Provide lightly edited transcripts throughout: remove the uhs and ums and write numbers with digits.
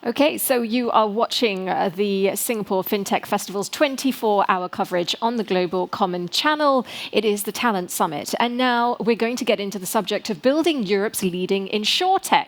Okay, so you are watching the Singapore FinTech Festival's 24-hour coverage on the Global Common Channel. It is the Talent Summit. And now we're going to get into the subject of building Europe's leading InsurTech.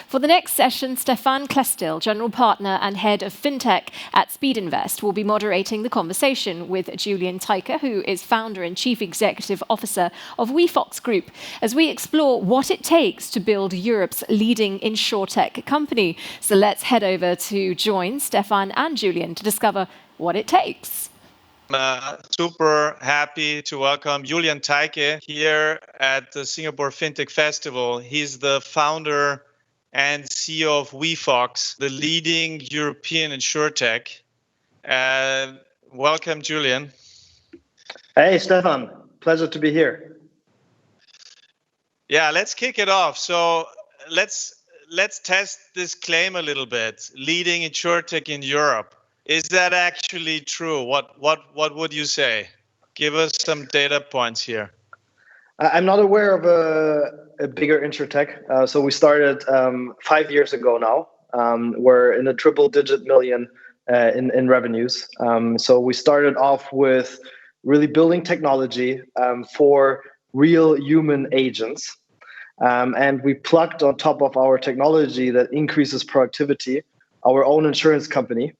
For the next session, Stefan Klestil, General Partner and Head of FinTech at Speedinvest, will be moderating the conversation with Julian Teicke, who is Founder and Chief Executive Officer of wefox Group, as we explore what it takes to build Europe's leading InsurTech company. So let's head over to join Stefan and Julian to discover what it takes. Super happy to welcome Julian Teicke here at the Singapore FinTech Festival. He's the founder and CEO of wefox, the leading European InsurTech. Welcome, Julian. Hey, Stefan. Pleasure to be here. Yeah, let's kick it off. So let's test this claim a little bit. Leading InsurTech in Europe. Is that actually true? What would you say? Give us some data points here. I'm not aware of a bigger InsurTech. So we started 5 years ago now. We're in a triple-digit million in revenues. So we started off with really building technology for real human agents. And we plugged on top of our technology that increases productivity, our own insurance company.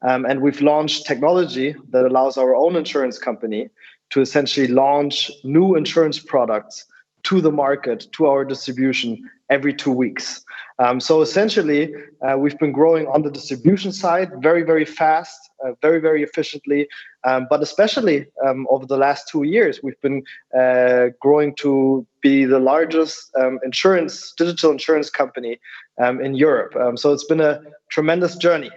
And we've launched technology that allows our own insurance company to essentially launch new insurance products to the market, to our distribution every 2 weeks. So essentially, we've been growing on the distribution side very, very fast, very, very efficiently. But especially over the last 2 years, we've been growing to be the largest digital insurance company in Europe. So it's been a tremendous journey.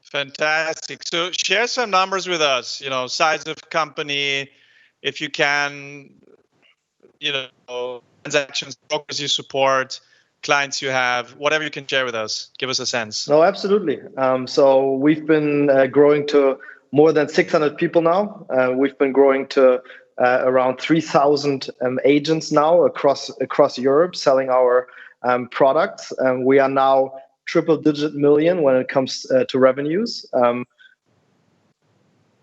Fantastic. So share some numbers with us, size of company, if you can, transactions, brokers you support, clients you have, whatever you can share with us. Give us a sense. No, absolutely. So we've been growing to more than 600 people now. We've been growing to around 3,000 agents now across Europe selling our products. We are now triple-digit million when it comes to revenues.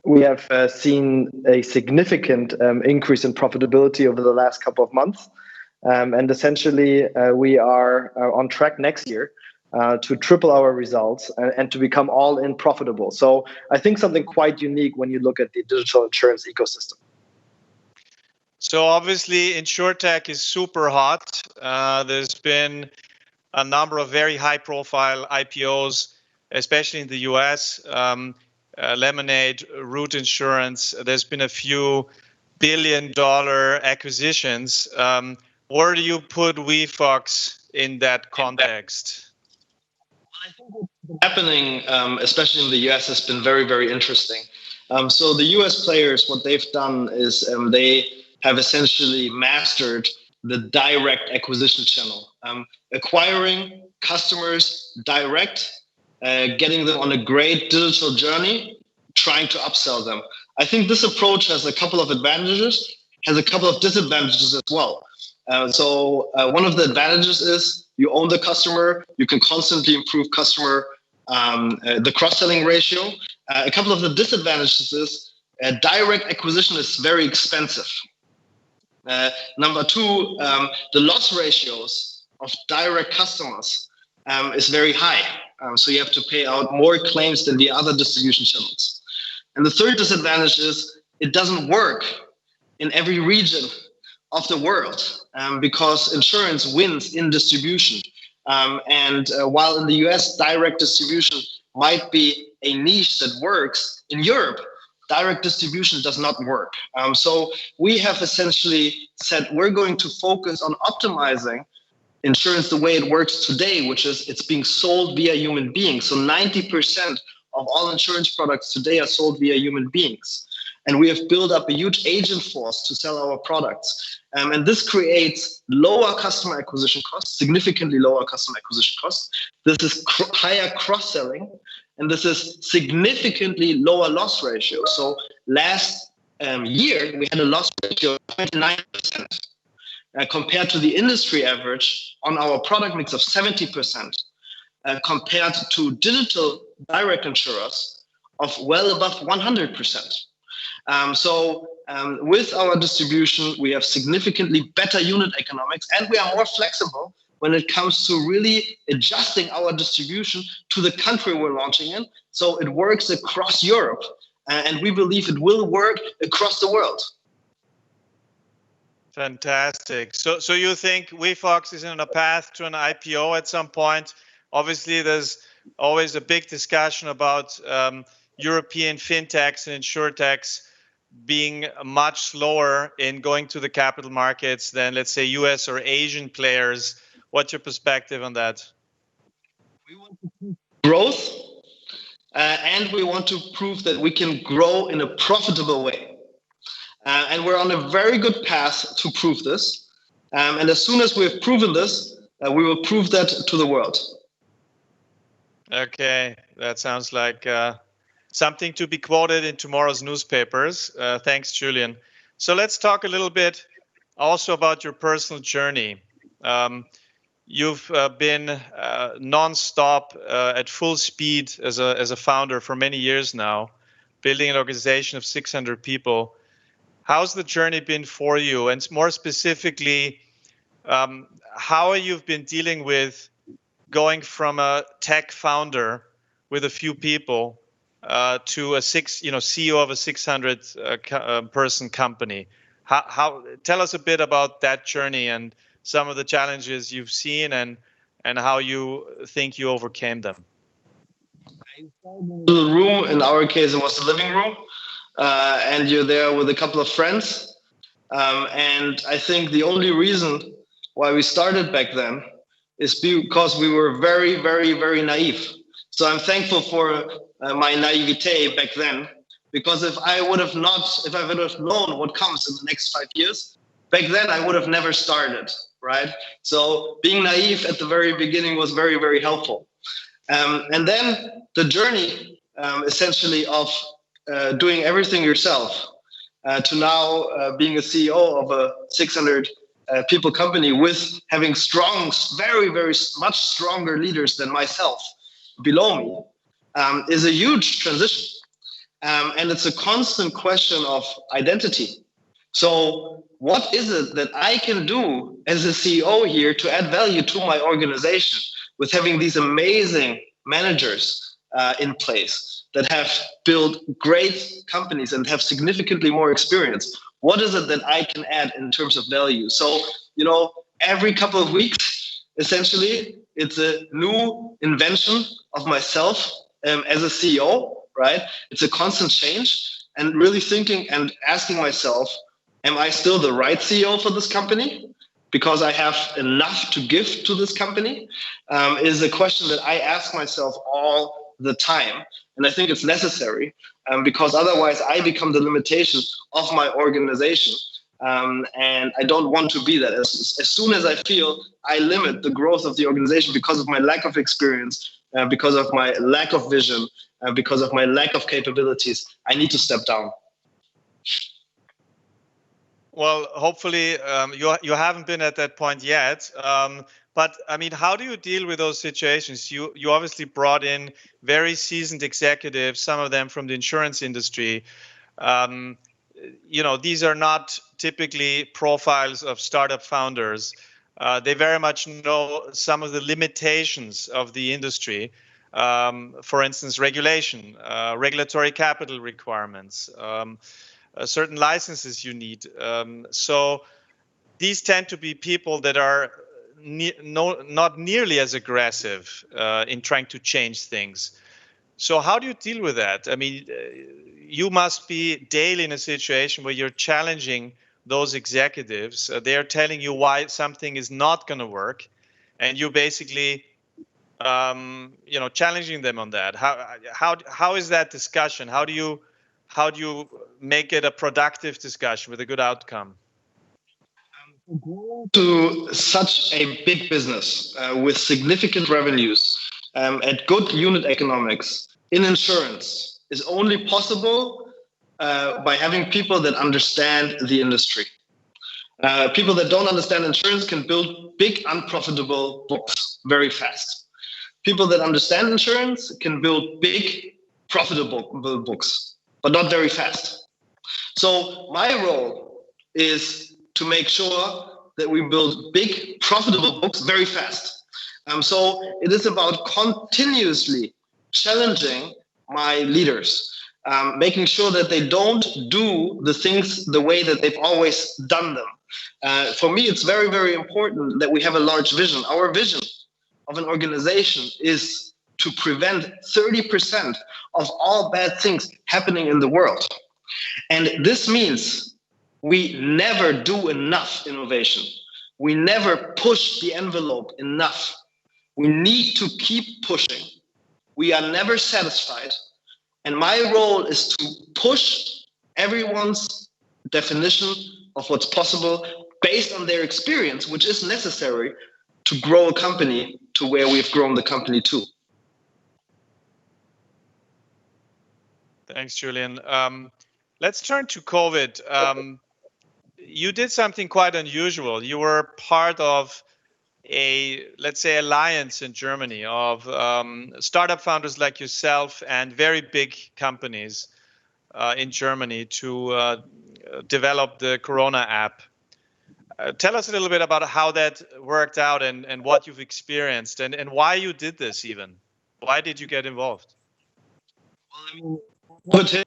We have seen a significant increase in profitability over the last couple of months. And essentially, we are on track next year to triple our results and to become all-in profitable. So I think something quite unique when you look at the digital insurance ecosystem. So obviously, InsurTech is super hot. There's been a number of very high-profile IPOs, especially in the US. Lemonade, Root Insurance. There's been a few billion-dollar acquisitions. Where do you put wefox in that context? I think what's happening, especially in the US, has been very, very interesting. So the US players, what they've done is they have essentially mastered the direct acquisition channel, acquiring customers direct, getting them on a great digital journey, trying to upsell them. I think this approach has a couple of advantages, has a couple of disadvantages as well. So one of the advantages is you own the customer, you can constantly improve the cross-selling ratio. A couple of the disadvantages is direct acquisition is very expensive. Number two, the loss ratios of direct customers is very high. So you have to pay out more claims than the other distribution channels. And the third disadvantage is it doesn't work in every region of the world because insurance wins in distribution. And while in the US, direct distribution might be a niche that works, in Europe, direct distribution does not work. So we have essentially said we're going to focus on optimizing insurance the way it works today, which is it's being sold via human beings. So 90% of all insurance products today are sold via human beings. And we have built up a huge agent force to sell our products. And this creates lower customer acquisition costs, significantly lower customer acquisition costs. This is higher cross-selling. And this is significantly lower loss ratio. So last year, we had a loss ratio of 29%. Compared to the industry average on our product mix of 70%. compared to digital direct insurers of well above 100%. With our distribution, we have significantly better unit economics, and we are more flexible when it comes to really adjusting our distribution to the country we're launching in. So it works across Europe, and we believe it will work across the world. Fantastic. So you think wefox is on a path to an IPO at some point? Obviously, there's always a big discussion about European fintechs and insurtechs being much slower in going to the capital markets than, let's say, US or Asian players. What's your perspective on that? We want to prove growth, and we want to prove that we can grow in a profitable way. And we're on a very good path to prove this. And as soon as we've proven this, we will prove that to the world. Okay, that sounds like something to be quoted in tomorrow's newspapers. Thanks, Julian. So let's talk a little bit also about your personal journey. You've been non-stop at full speed as a founder for many years now, building an organization of 600 people. How's the journey been for you? And more specifically, how you've been dealing with going from a tech founder with a few people to a CEO of a 600 person company. How tell us a bit about that journey and some of the challenges you've seen and how you think you overcame them. The room, in our case, it was the living room, and you're there with a couple of friends. And I think the only reason why we started back then is because we were very, very, very naive. So I'm thankful for my naivete back then, because if I would have known what comes in the next 5 years, back then I would have never started, right? So being naive at the very beginning was very, very helpful. And then the journey, essentially, of doing everything yourself to now being a CEO of a 600 people company with having strong, very, very much stronger leaders than myself below me, is a huge transition. And it's a constant question of identity. So what is it that I can do as a CEO here to add value to my organization with having these amazing managers in place that have built great companies and have significantly more experience? What is it that I can add in terms of value? So, every couple of weeks, essentially, it's a new invention of myself as a CEO, right? It's a constant change, and really thinking and asking myself, am I still the right CEO for this company? Because I have enough to give to this company, is a question that I ask myself all the time. And I think it's necessary because otherwise I become the limitation of my organization. And I don't want to be that. As soon as I feel I limit the growth of the organization because of my lack of experience, because of my lack of vision, because of my lack of capabilities, I need to step down. Well, hopefully you haven't been at that point yet. But I mean, how do you deal with those situations? You obviously brought in very seasoned executives, some of them from the insurance industry. These are not typically profiles of startup founders. They very much know some of the limitations of the industry. For instance, regulation, regulatory capital requirements, certain licenses you need. So these tend to be people that are not nearly as aggressive in trying to change things. So how do you deal with that? I mean, you must be daily in a situation where you're challenging those executives. They're telling you why something is not going to work, and you basically, challenging them on that. How is that discussion? How do you make it a productive discussion with a good outcome? To such a big business with significant revenues at good unit economics in insurance is only possible by having people that understand the industry. People that don't understand insurance can build big, unprofitable books very fast. People that understand insurance can build big, profitable books, but not very fast. So my role is to make sure that we build big, profitable books very fast. So it is about continuously challenging my leaders, making sure that they don't do the things the way that they've always done them. For me, it's very, very important that we have a large vision. Our vision of an organization is to prevent 30% of all bad things happening in the world. And this means we never do enough innovation. We never push the envelope enough. We need to keep pushing. We are never satisfied. And my role is to push everyone's definition of what's possible based on their experience, which is necessary to grow a company to where we've grown the company to. Thanks, Julian. Let's turn to COVID. You did something quite unusual. You were part of a, let's say, alliance in Germany of startup founders like yourself and very big companies in Germany to develop the Corona app. Tell us a little bit about how that worked out and what you've experienced and why you did this even. Why did you get involved? Well, I mean,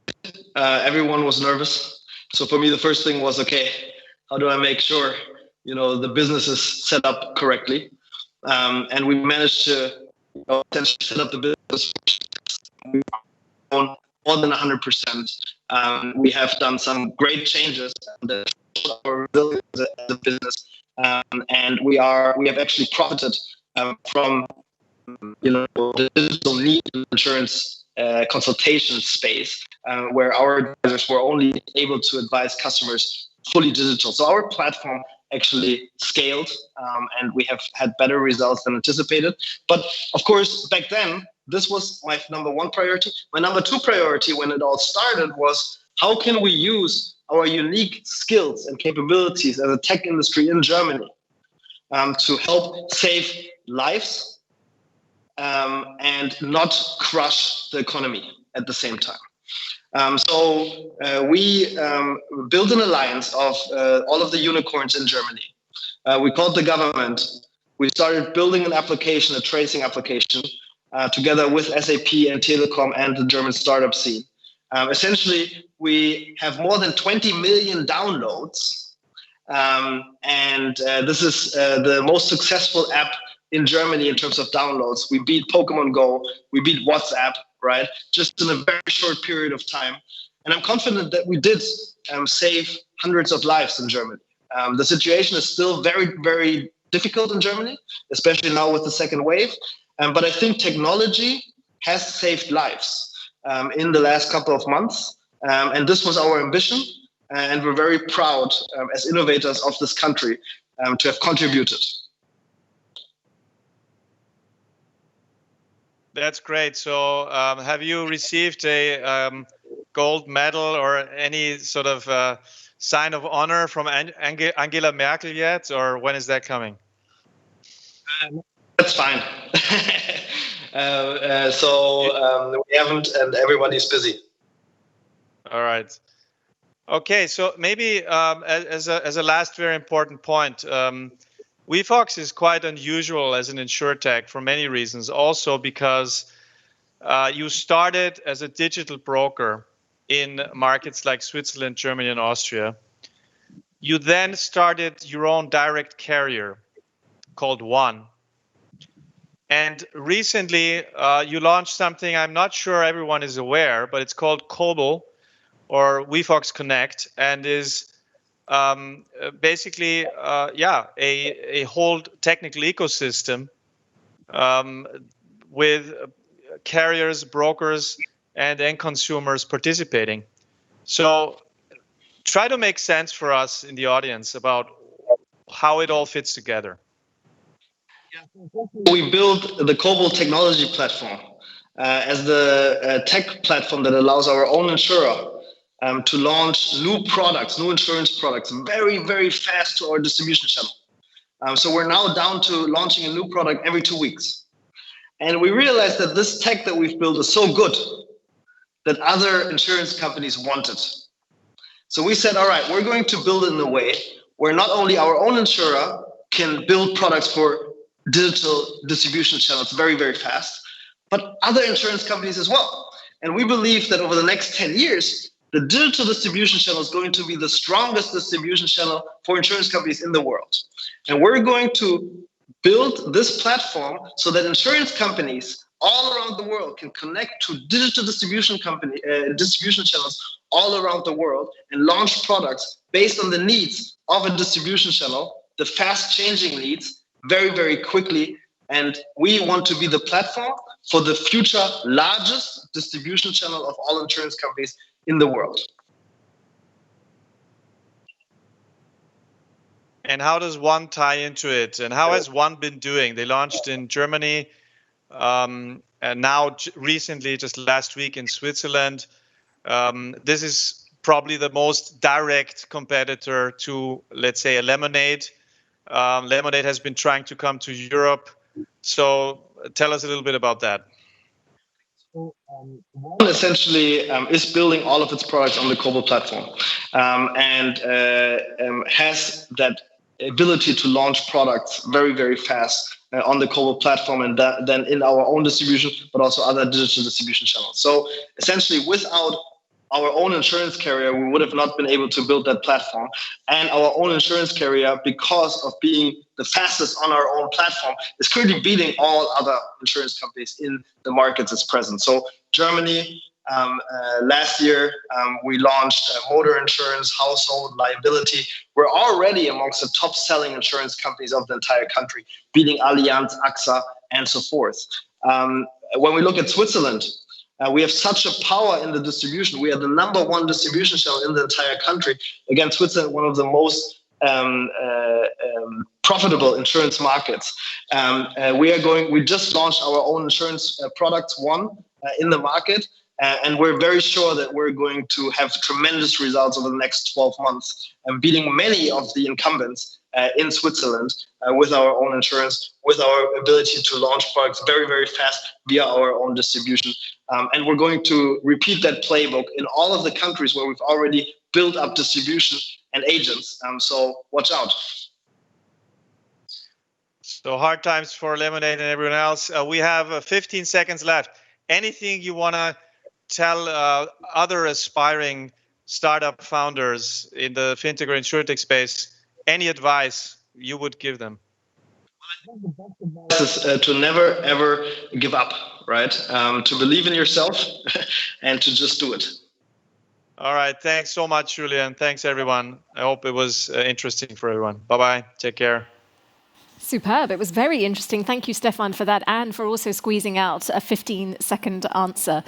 everyone was nervous. So for me, the first thing was, okay, how do I make sure, the business is set up correctly? And we managed to set up the business more than 100%. We have done some great changes that show our resilience as a business, and we have actually profited from the digital need insurance consultation space, where our advisors were only able to advise customers fully digital. So our platform actually scaled, and we have had better results than anticipated. But of course, back then, this was my number one priority. My number two priority when it all started was, how can we use our unique skills and capabilities as a tech industry in Germany to help save lives and not crush the economy at the same time. So we built an alliance of all of the unicorns in Germany. We called the government. We started building an application, a tracing application, together with SAP and Telekom and the German startup scene. Essentially, we have more than 20 million downloads. And this is the most successful app in Germany in terms of downloads. We beat Pokemon Go, we beat WhatsApp, right? Just in a very short period of time. And I'm confident that we did save hundreds of lives in Germany. The situation is still very, very difficult in Germany, especially now with the second wave. But I think technology has saved lives in the last couple of months. And this was our ambition. And we're very proud as innovators of this country to have contributed. That's great. So have you received a gold medal or any sort of sign of honor from Angela Merkel yet? Or when is that coming? That's fine. So we haven't, and everybody's busy. All right. Okay, so maybe as a last very important point, wefox is quite unusual as an InsurTech for many reasons. Also because you started as a digital broker in markets like Switzerland, Germany, and Austria. You then started your own direct carrier called One. And recently you launched something I'm not sure everyone is aware, but it's called Kobo, or wefox Connect, and is basically a whole technical ecosystem with carriers, brokers, and end consumers participating. So try to make sense for us in the audience about how it all fits together. We built the Kobo technology platform as the tech platform that allows our own insurer to launch new products, new insurance products, very, very fast to our distribution channel. So we're now down to launching a new product every 2 weeks. And we realized that this tech that we've built is so good that other insurance companies want it. So we said, all right, we're going to build it in a way where not only our own insurer can build products for digital distribution channels very, very fast, but other insurance companies as well. And we believe that over the next 10 years, the digital distribution channel is going to be the strongest distribution channel for insurance companies in the world. And we're going to build this platform so that insurance companies all around the world can connect to digital distribution channels all around the world and launch products based on the needs of a distribution channel, the fast changing needs, very, very quickly. And we want to be the platform for the future largest distribution channel of all insurance companies in the world. And how does One tie into it? And how has One been doing? They launched in Germany, and now recently, just last week in Switzerland. This is probably the most direct competitor to, let's say, a Lemonade. Lemonade has been trying to come to Europe. So tell us a little bit about that. One essentially is building all of its products on the Cobalt platform and has that ability to launch products very, very fast on the Cobalt platform and then in our own distribution, but also other digital distribution channels. So essentially, without our own insurance carrier, we would have not been able to build that platform. And our own insurance carrier, because of being the fastest on our own platform, is currently beating all other insurance companies in the markets it's present. So Germany, last year, we launched motor insurance, household liability. We're already amongst the top selling insurance companies of the entire country, beating Allianz, AXA, and so forth. When we look at Switzerland, we have such a power in the distribution. We are the #1 distribution channel in the entire country. Again, Switzerland, one of the most profitable insurance markets. We just launched our own insurance product, One, in the market. And we're very sure that we're going to have tremendous results over the next 12 months, beating many of the incumbents in Switzerland with our own insurance, with our ability to launch products very, very fast via our own distribution. And we're going to repeat that playbook in all of the countries where we've already built up distribution and agents. So watch out. So hard times for Lemonade and everyone else. We have 15 seconds left. Anything you want to tell other aspiring startup founders in the fintech or InsurTech space? Any advice you would give them? I think the best advice is to never, ever give up, right? To believe in yourself and to just do it. All right. Thanks so much, Julian. Thanks, everyone. I hope it was interesting for everyone. Bye-bye. Take care. Superb. It was very interesting. Thank you, Stefan, for that and for also squeezing out a 15-second answer.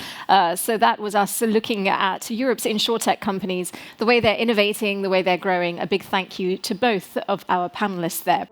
So that was us looking at Europe's InsurTech companies, the way they're innovating, the way they're growing. A big thank you to both of our panelists there.